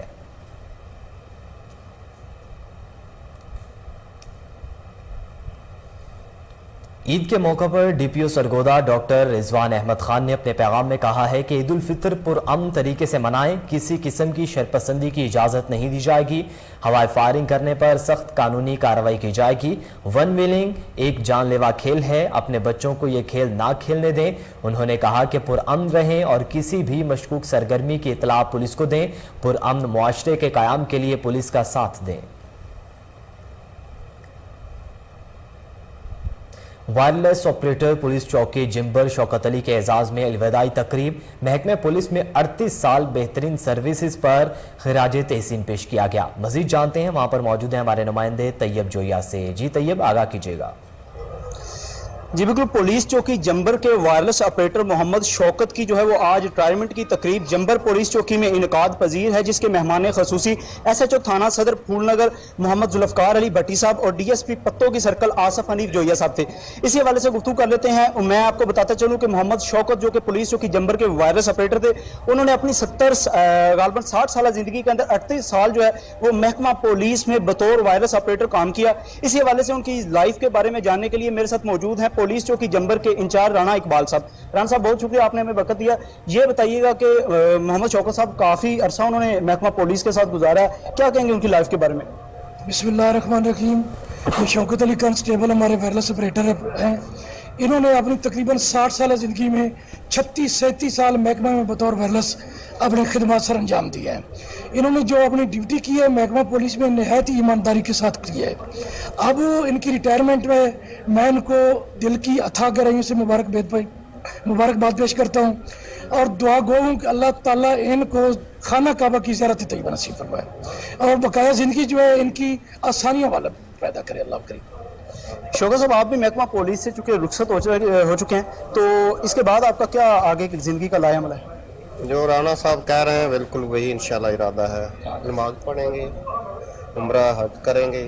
ईद के मौके पर डीपीओ सरगोदा डॉक्टर रिजवान अहमद खान ने अपने पैगाम में कहा है कि ईद उल फितर पुरअमन तरीके से मनाएं। किसी किस्म की शरपसंदी की इजाज़त नहीं दी जाएगी। हवाई फायरिंग करने पर सख्त कानूनी कार्रवाई की जाएगी। वन व्हीलिंग एक जानलेवा खेल है। अपने बच्चों को ये खेल ना खेलने दें। उन्होंने कहा कि पुरअमन रहें और किसी भी मशकूक सरगर्मी की इतला पुलिस को दें। पुरअमन मुआशरे के क़याम के लिए पुलिस का साथ दें। वायरलेस ऑपरेटर पुलिस चौकी जिम्बर शौकत अली के एजाज में अलविदाई तकरीब। महकमे पुलिस में 38 साल बेहतरीन सर्विसेज पर खिराज तहसीन पेश किया गया। मजीद जानते हैं, वहां पर मौजूद हैं हमारे नुमाइंदे तैयब जोया से। जी तैयब, आगाह कीजिएगा। जी बिल्कुल, पुलिस चौकी जंबर के वायरलेस ऑपरेटर मोहम्मद शौकत की जो है वो आज रिटायरमेंट की तकरीब जंबर पुलिस चौकी में इनकाद पजीर है, जिसके मेहमान खसूसी SHO थाना सदर फूलनगर मोहम्मद जुल्फकार अली भट्टी साहब और DSP पत्तों की सर्कल आसफ हनीफ जोया साहब थे। इसी हवाले से गुफ्तगू कर लेते हैं। मैं आपको बताता चलूँ कि मोहम्मद शौकत जो कि पुलिस चौकी जंबर के वायरलेस ऑपरेटर थे, उन्होंने अपनी 60 साल ज़िंदगी के अंदर 38 साल जो है वो महकमा पुलिस में बतौर वायरलेस ऑपरेटर काम किया। इसी हवाले से उनकी लाइफ के बारे में जानने के लिए मेरे साथ मौजूद हैं पुलिस चौकी जंबर के इंचार्ज राणा इकबाल साहब। राणा साहब, बहुत शुक्रिया, आपने हमें वक्त दिया। ये बताइएगा कि मोहम्मद शौकत साहब काफ़ी अरसा उन्होंने महकमा पुलिस के साथ गुजारा है, क्या कहेंगे उनकी लाइफ के बारे में? बिस्मिल्लाहिर्रहमानिर्रहीम। ये शौकत अली कांस्टेबल हमारे वायरलेस ऑपरेटर हैं। इन्होंने अपनी तकरीबन 60 साल ज़िंदगी में 36-37 साल महकमा में बतौर वायरलेस अपनी खिदमत सर अंजाम दिया है। इन्होंने जो अपनी ड्यूटी की है महकमा पुलिस में नहायत ही ईमानदारी के साथ की है। अब इनकी रिटायरमेंट में मैं इनको दिल की अथाह गहराइयों से मुबारकबाद पेश करता हूँ और दुआ गो हूँ कि अल्लाह ताला इनको खाना काबा की ज़ियारत तैयबा नसीब फरमाए और बकाया ज़िंदगी जो है इनकी आसानियों वाला पैदा करे, अल्लाह करीम। शौकत साहब, आप भी महकमा पुलिस से चूँकि रुखसत हो चुके हैं, तो इसके बाद आपका क्या आगे की ज़िंदगी का लाया अमल है? जो राणा साहब कह रहे हैं बिल्कुल वही इंशाल्लाह इरादा है। नमाज पढ़ेंगे, उम्रा हज करेंगे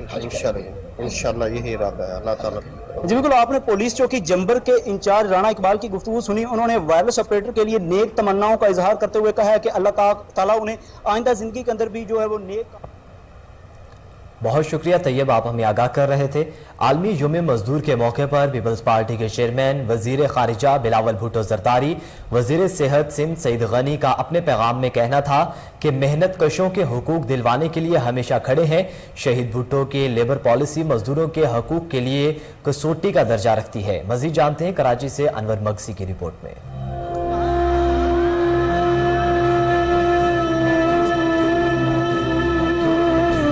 इंशाल्लाह यही इरादा है अल्लाह ताला। जी बिल्कुल, आपने पुलिस चौकी जंबर के इंचार्ज राणा इकबाल की गुफ्तगू सुनी। उन्होंने वायरलेस ऑपरेटर के लिए नेक तमन्नाओं का इजहार करते हुए कहा है कि अल्लाह ताला उन्हें आइंदा जिंदगी के अंदर भी जो है वो नेक। बहुत शुक्रिया तैयब, आप हमें आगाह कर रहे थे। आलमी यौम मजदूर के मौके पर पीपल्स पार्टी के चेयरमैन वजीर खारिजा बिलावल भुट्टो जरदारी, वजीर सेहत सिंध सईद गनी का अपने पैगाम में कहना था कि मेहनत कशों के हुकूक दिलवाने के लिए हमेशा खड़े हैं। शहीद भुट्टो की लेबर पॉलिसी मजदूरों के हकूक के लिए कसौटी का दर्जा रखती है। मजीद जानते हैं कराची से अनवर मगसी की रिपोर्ट में।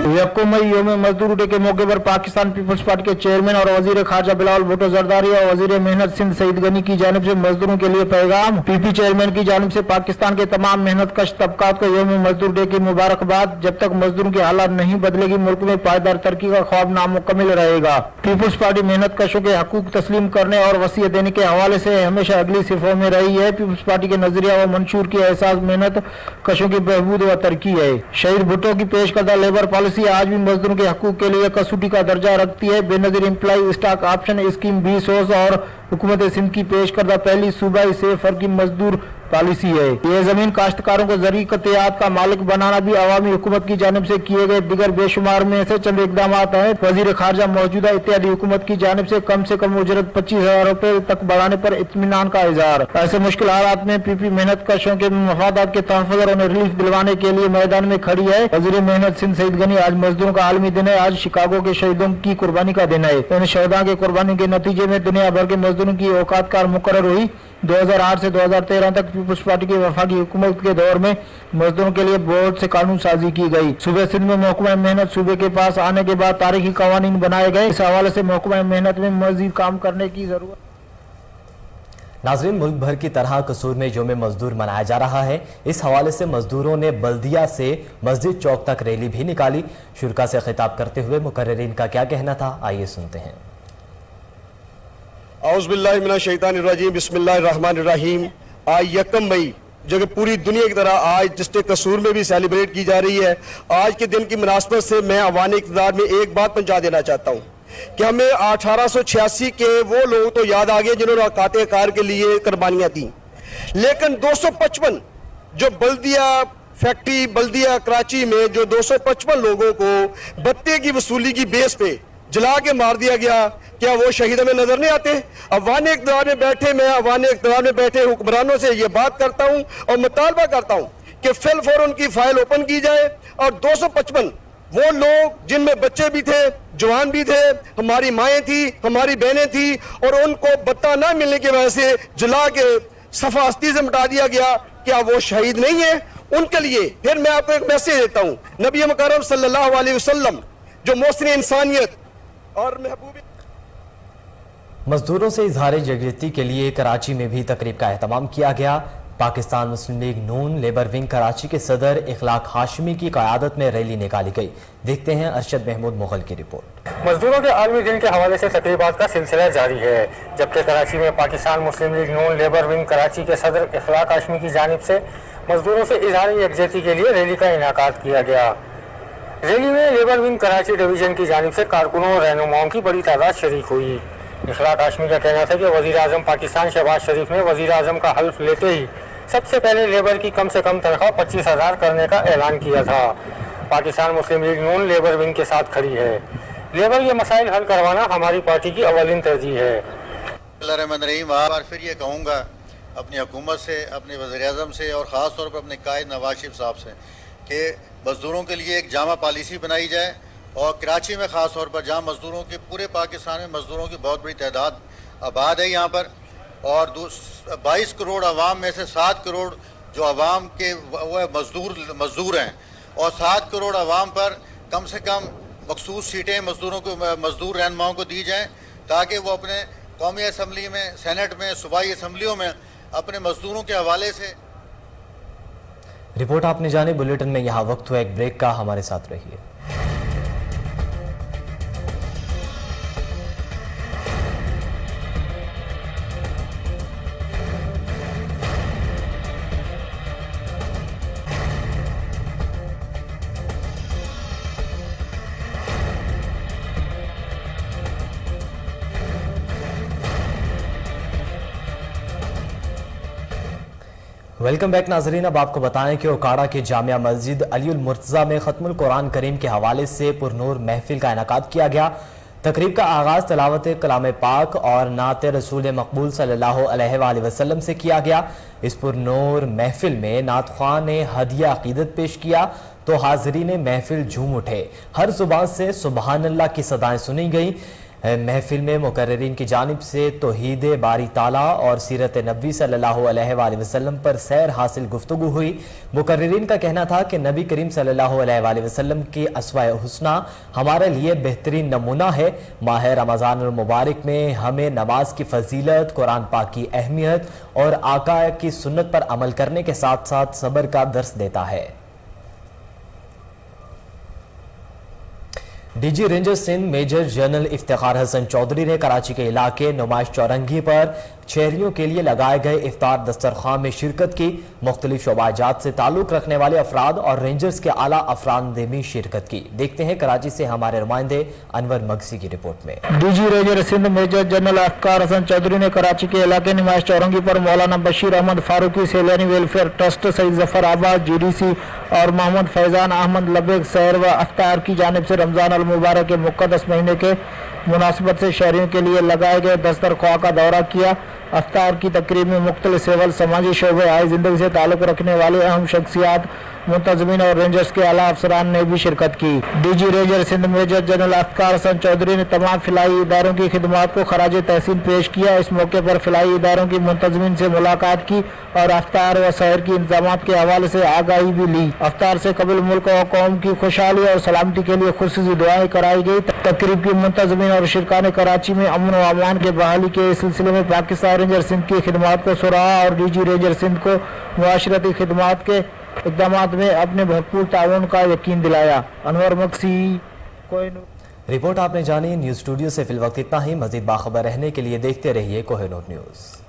यक्कुम मई यौम मजदूर डे के मौके पर पाकिस्तान पीपल्स पार्टी के चेयरमैन और वजीर खारजा बिलावल भुट्टो जरदारी और वजीर मेहनत सिंध सईद गनी की जानिब से मजदूरों के लिए पैगाम। पीपी चेयरमैन की जानिब से पाकिस्तान के तमाम मेहनत कश तबकात को यौम मजदूर डे की मुबारकबाद। जब तक मजदूरों की हालात नहीं बदलेगी मुल्क में पायदार तरक्की का ख्वाब नामुकम्मिल रहेगा। पीपल्स पार्टी मेहनत कशों के हकूक तस्लीम करने और वसीयत देने के हवाले से हमेशा अगली सिफों में रही है। पीपल्स पार्टी के नजरिया व मंशूर की एहसास मेहनत कशों की बहबूद व तरक्की है। शहीद भुट्टो की पेश करदा लेबर पॉलिसी आज भी मजदूरों के हकूक के लिए कसौटी का दर्जा रखती है। Benazir employ stock option scheme 20 और हुकूमत सिंध की पेश करदा पहली सूबाई से फर्की मजदूर पॉलिसी है। ये जमीन काश्तकारों को ज़रूरी कतियात का मालिक बनाना भी अवामी हुकूमत की जानिब से किए गए दिगर बेशुमार में से चंद इकदाम हैं। वजीर खारजा मौजूदा इत्तेहादी हुकूमत की जानिब से कम उजरत 25,000 रुपए तक बढ़ाने पर इत्मीनान का इजहार। ऐसे मुश्किल हालात में पीपी मेहनत कशों के मफादात के तहफ़्फ़ुज़ और उन्हें रिलीफ दिलवाने के लिए मैदान में खड़ी है। वजीर मेहनत सिंध सईद गनी, आज मजदूरों का आलमी दिन है। आज शिकागो के शहीदों की कुर्बानी का दिन है। इन शहदा के कुर्बानी के नतीजे में दुनिया भर के मजदूरों की औकात कार मुकर्रर हुई। 2008 से 2013 तक पीपल्स पार्टी की वफाकी हुकूमत के दौर में मजदूरों के लिए बहुत से कानून साजी की गई। सूबे सिंध में महकमा मेहनत सूबे के पास आने के बाद तारीखी कवानीन बनाए गए। इस हवाले से महकमा मेहनत में मजीद काम करने की जरूरत। नाजरीन, मुल्क भर की तरह कसूर में यौम मजदूर मनाया जा रहा है। इस हवाले से मजदूरों ने बल्दिया से मस्जिद चौक तक रैली भी निकाली। शुरा से खिताब करते हुए मुकर्रिरीन का क्या कहना था, आइए सुनते हैं। औज़ुबिल्लाहि मिनश्शैतानिर्रजीम, बिस्मिल्लाहिर्रहमानिर्रहीम। आज 1 मई जो कि पूरी दुनिया की तरह आज डिस्ट्रिक्ट कसूर में भी सेलिब्रेट की जा रही है। आज के दिन की मुनासबत से मैं अवानी इक़्तिदार में एक बात पहुंचा देना चाहता हूँ कि हमें 1886 के वो लोग तो याद आ गए जिन्होंने काते कार के लिए कुर्बानियाँ दी, लेकिन 255 जो बल्दिया फैक्ट्री बल्दिया कराची में जो 255 लोगों को बत्ते की वसूली की बेस पे जला के मार दिया गया, क्या वो शहीद हमें नजर नहीं आते? अवानी इक़्तिदार में बैठे मैं अवानी इक़्तिदार में बैठे हुक्मरानों से ये बात करता हूँ और मुतालबा करता हूँ कि फिल फौर उनकी फाइल ओपन की जाए और 255 वो लोग जिनमें बच्चे भी थे, जवान भी थे, हमारी माएँ थी, हमारी बहनें थी, और उनको बत्ता ना मिलने की वजह से जला के सफास्ती से मिटा दिया गया, क्या वो शहीद नहीं है? उनके लिए फिर मैं आपको एक मैसेज देता हूँ। नबी मुकर्रम सल्लल्लाहु अलैहि वसल्लम जो मोहसिन इंसानियत और महबूब मजदूरों से इजहार यकजहती के लिए कराची में भी तकरीब का एहतमाम किया गया। पाकिस्तान मुस्लिम लीग नून लेबर विंग कराची के सदर इखलाक हाशमी की क़यादत में रैली निकाली गई। देखते हैं अरशद महमूद मुगल की रिपोर्ट। मजदूरों के आलमी दिन के हवाले से तकरीबात का सिलसिला जारी है, जबकि कराची में पाकिस्तान मुस्लिम लीग नून लेबर विंग कराची के सदर इखलाक हाशमी की जानिब से मजदूरों से इजहार यकजहती के लिए रैली का इनेकाद किया गया। रैली में लेबर विंग कराची डिवीजन की जानिब से कारकुनों और रहनुमाओं की बड़ी तादाद शरीक हुई। इखलाक हाशमी का कहना था कि वज़ीर आज़म पाकिस्तान शहबाज शरीफ ने वज़ीर आज़म का हल्फ लेते ही सबसे पहले लेबर की कम से कम तनख्वाह 25,000 करने का ऐलान किया था। पाकिस्तान मुस्लिम लीग नून लेबर विंग के साथ खड़ी है। लेबर के मसाइल हल करवाना हमारी पार्टी की अवलिन तरजीह है। एक बार फिर ये कहूँगा अपनी हुकूमत से, अपने वज़ीर आज़म से और ख़ास तौर पर अपने कायद नवाज शरीफ साहब से कि मज़दूरों के लिए एक जामा पॉलिसी बनाई जाए, और कराची में ख़ास तौर पर जहाँ मज़दूरों के पूरे पाकिस्तान में मज़दूरों की बहुत बड़ी तादाद आबाद है यहाँ पर, और 22 करोड़ आवाम में से 7 करोड़ जो आवाम के वो मज़दूर हैं, और 7 करोड़ आवाम पर कम से कम मखसूस सीटें मज़दूरों को मज़दूर रहनुमाओं को दी जाएँ, ताकि वो अपने कौमी असम्बली में, सेनेट में, सूबाई असम्बलियों में अपने मज़दूरों के हवाले से। रिपोर्ट आपने जाने। बुलेटिन में यहाँ वक्त हुआ एक ब्रेक का, हमारे साथ रहिए। वेलकम बैक नाजरीन। अब आपको बताएं कि ओकाड़ा के जामिया मस्जिद अलीउल मुर्तज़ा में ख़त्मुल कुरान करीम के हवाले से पुरनूर महफिल का इनेकाद किया गया। तकरीब का आगाज़ तलावत कलाम पाक और नात रसूल मकबूल सल्लल्लाहु अलैहि वसल्लम से किया गया। इस पुरनूर महफिल में नात ख्वां ने हदिया अकीदत पेश किया तो हाज़रीन महफिल झूम उठे। हर जुबान से सुबहान अल्लाह की सदाएं सुनी गई। महफिल में मुकर्रिरीन की जानिब से तौहीद बारी ताला और सीरत नबी सल्लल्लाहु अलैहि वसल्लम पर सैर हासिल गुफ्तगू हुई। मुकर्रिरीन का कहना था कि नबी करीम सल्लल्लाहु अलैहि वसल्लम की अस्वा हुस्ना हमारे लिए बेहतरीन नमूना है। माह रमज़ान मुबारक में हमें नमाज की फजीलत, कुरान पाक की अहमियत और आका की सुन्नत पर अमल करने के साथ साथ सब्र का दर्स देता है। DG ranger Sindh major general Iftikhar Hasan Chaudhry ने कराची के इलाके नुमाइश चौरंगी पर शहरियों के लिए लगाए गए इफ्तार दस्तरखान में शिरकत की। मुख्तलिफ शोबाजात से ताल्लुक रखने वाले अफराद और रेंजर्स के आला अफराद ने भी शिरकत की। देखते हैं कराची से हमारे नुमाइंदे अनवर मगसी की रिपोर्ट में। DG ranger Sindh major general Iftikhar Hasan Chaudhry ने कराची के इलाके नुमाइश चौरंगी पर मौलाना बशीर अहमद फारूकी सैलानी वेलफेयर ट्रस्ट, सईद जफर आबाद GDC और मोहम्मद फैजान अहमद लबेग सैर व अफ्तार की जानिब से रमजान अल मुबारक के मुक़द्दस महीने के मुनासिबत से शहरियों के लिए लगाए गए दस्तरख्वाह का दौरा किया। अफ्तार की तकरीब में मुख्तलिफ सिविल समाजी शोबे आए जिंदगी से ताल्लुक रखने वाले अहम शख्सियात, मुंतज़मीन और रेंजर्स के आला अफसरान ने भी शिरकत की। DG ranger Sindh major general Iftikhar Hasan Chaudhry ने तमाम फिलाई इदारों की खिदमात को खराज तहसीन पेश किया। इस मौके पर फिलाई इदारों की मुंतज़मीन से मुलाकात की और अफ्तार व सहर की इंतजाम के हवाले से आगाही भी ली। अफ्तार से कबल मुल्क और कौम की खुशहाली और सलामती के लिए खुसूसी दुआएं कराई गई। तकरीब की मुंतज़मीन और शिरकान कराची में अमन व अमान के बहाली के सिलसिले में पाकिस्तान रेंजर सिंध की खिदमात को सराहा और डीजी रेंजर सिंध को मुआशरती खिदमात के इक़दामात में अपने भरपूर ताउन का यकीन दिलाया। अनवर मक्सी कोहिनूर। रिपोर्ट आपने जानी। न्यूज़ स्टूडियो से फिल वक्त इतना ही। मज़ीद बाखबर रहने के लिए देखते रहिए कोहिनूर न्यूज़।